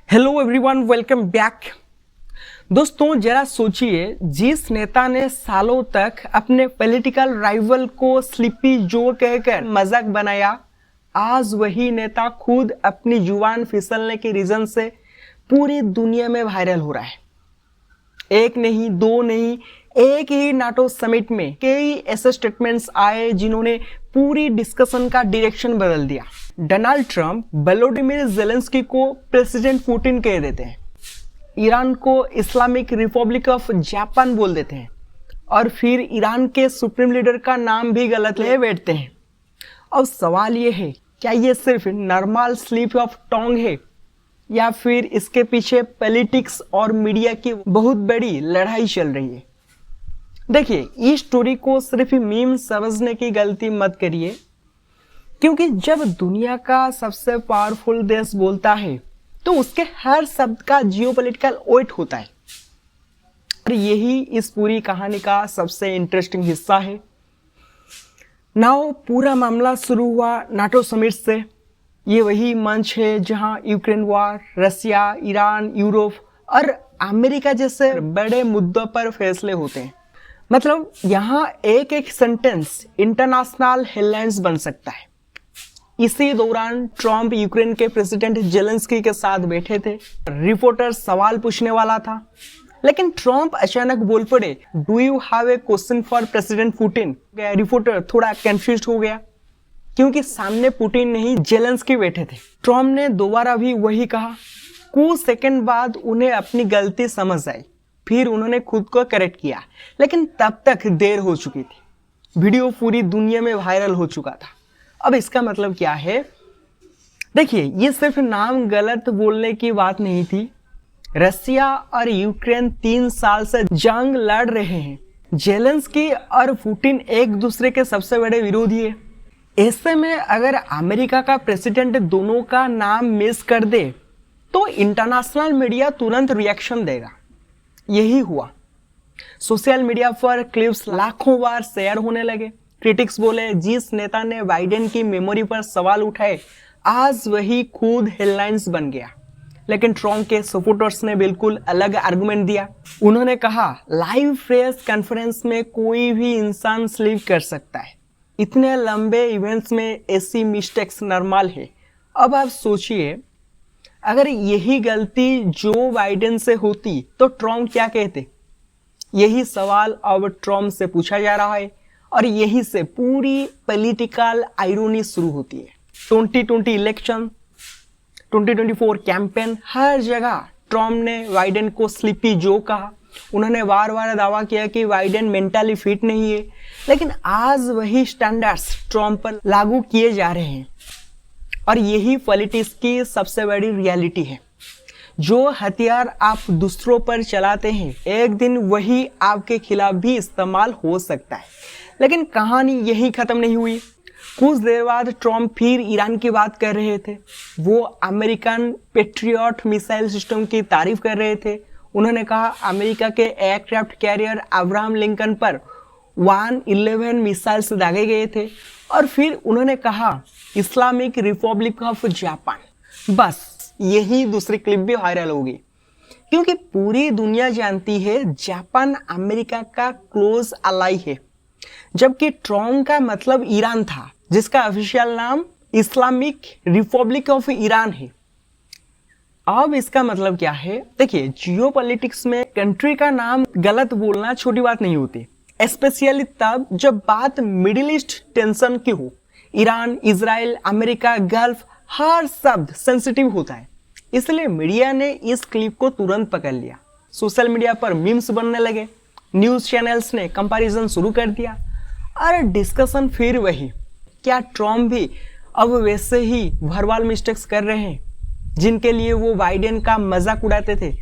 Hello everyone, welcome back. दोस्तों जरा सोचिए, जिस नेता ने सालों तक अपने पॉलिटिकल राइवल को स्लीपी जो कहकर मजाक बनाया, आज वही नेता खुद अपनी जुबान फिसलने के रीजन से पूरी दुनिया में वायरल हो रहा है। एक नहीं, दो नहीं, एक ही नाटो समिट में कई ऐसे स्टेटमेंट्स आए जिन्होंने पूरी डिस्कशन का डायरेक्शन बदल दिया। डोनाल्ड ट्रंप वोलोडिमिर ज़ेलेंस्की को प्रेसिडेंट पुतिन कह देते हैं, ईरान को इस्लामिक रिपब्लिक ऑफ जापान बोल देते हैं और फिर ईरान के सुप्रीम लीडर का नाम भी गलत ले बैठते हैं। अब सवाल ये है, क्या ये सिर्फ नॉर्मल स्लिप ऑफ टंग है या फिर इसके पीछे पॉलिटिक्स और मीडिया की बहुत बड़ी लड़ाई चल रही है? देखिए, इस स्टोरी को सिर्फ मीम समझने की गलती मत करिए, क्योंकि जब दुनिया का सबसे पावरफुल देश बोलता है तो उसके हर शब्द का जियोपॉलिटिकल वेट होता है और यही इस पूरी कहानी का सबसे इंटरेस्टिंग हिस्सा है। नाउ पूरा मामला शुरू हुआ नाटो समिट से। ये वही मंच है जहां Ukraine war, Russia, Iran, Europe और अमेरिका जैसे बड़े मुद्दों पर फैसले होते हैं। मतलब यहाँ एक एक सेंटेंस इंटरनेशनल हेडलाइंस बन सकता है। इसी दौरान ट्रंप यूक्रेन के प्रेसिडेंट जेलेंस्की के साथ बैठे थे। रिपोर्टर सवाल पूछने वाला था, लेकिन ट्रंप अचानक बोल पड़े, do you have a question for president Putin? Reporter थोड़ा कंफ्यूज हो गया, क्योंकि सामने पुतिन नहीं जेलेंस्की बैठे थे। ट्रंप ने दोबारा भी वही कहा। कुछ सेकंड बाद उन्हें अपनी गलती समझ आई, फिर उन्होंने खुद को करेक्ट किया, लेकिन तब तक देर हो चुकी थी। वीडियो पूरी दुनिया में वायरल हो चुका था। अब इसका मतलब क्या है? देखिए, ये सिर्फ नाम गलत बोलने की बात नहीं थी। रशिया और यूक्रेन 3 साल से जंग लड़ रहे हैं। जेलेंस्की और पुतिन एक दूसरे के सबसे बड़े विरोधी है। ऐसे में अगर अमेरिका का प्रेसिडेंट दोनों का नाम मिस कर दे तो इंटरनेशनल मीडिया तुरंत रिएक्शन देगा। यही हुआ। सोशल मीडिया पर क्लिप्स लाखों बार शेयर होने लगे। क्रिटिक्स बोले, जिस नेता ने बाइडेन की मेमोरी पर सवाल उठाए आज वही खुद हेडलाइंस बन गया। लेकिन ट्रंप के सपोर्टर्स ने बिल्कुल अलग आर्गुमेंट दिया। उन्होंने कहा, लाइव प्रेस कॉन्फ्रेंस में कोई भी इंसान स्लीप कर सकता है, इतने लंबे इवेंट्स में ऐसी मिस्टेक्स नॉर्मल है। अब आप सोचिए, अगर यही गलती जो बाइडेन से होती तो ट्रंप क्या कहते? यही सवाल अब ट्रंप से पूछा जा रहा है और यही से पूरी पॉलिटिकल आयरनी शुरू होती है। 2020 इलेक्शन, 2024 कैंपेन, हर जगह ट्रंप ने बाइडेन को स्लीपी जो कहा। उन्होंने बार बार दावा किया कि बाइडेन मेंटली फिट नहीं है, लेकिन आज वही स्टैंडर्ड्स ट्रंप पर लागू किए जा रहे हैं और यही पॉलिटिक्स की सबसे बड़ी रियलिटी है। जो हथियार आप दूसरों पर चलाते हैं, एक दिन वही आपके खिलाफ भी इस्तेमाल हो सकता है। लेकिन कहानी यही खत्म नहीं हुई। कुछ देर बाद ट्रंप फिर ईरान की बात कर रहे थे। वो अमेरिकन पेट्रियट मिसाइल सिस्टम की तारीफ कर रहे थे। उन्होंने कहा, अमेरिका के एयरक्राफ्ट कैरियर अब्राहम लिंकन पर 111 मिसाइल्स दागे गए थे और फिर उन्होंने कहा, इस्लामिक रिपब्लिक ऑफ जापान। बस यही दूसरी क्लिप भी वायरल होगी, क्योंकि पूरी दुनिया जानती है जापान अमेरिका का क्लोज अलाई है, जबकि ट्रंप का मतलब ईरान था, जिसका ऑफिशियल नाम इस्लामिक रिपब्लिक ऑफ ईरान है। अब इसका मतलब क्या है? देखिए, जियोपॉलिटिक्स में कंट्री का नाम गलत बोलना छोटी बात नहीं होती, स्पेशली तब जब बात मिडिल ईस्ट टेंशन की हो। ईरान, इजराइल, अमेरिका, गल्फ, हर शब्द सेंसिटिव होता है। इसलिए मीडिया ने इस क्लिप को तुरंत पकड़ लिया। सोशल मीडिया पर मीम्स बनने लगे, न्यूज चैनल्स ने कंपैरिजन शुरू कर दिया और डिस्कशन फिर वही, क्या ट्रंप भी अब वैसे ही भरवाल मिस्टेक्स कर रहे हैं जिनके लिए वो बाइडेन का मजाक उड़ाते थे?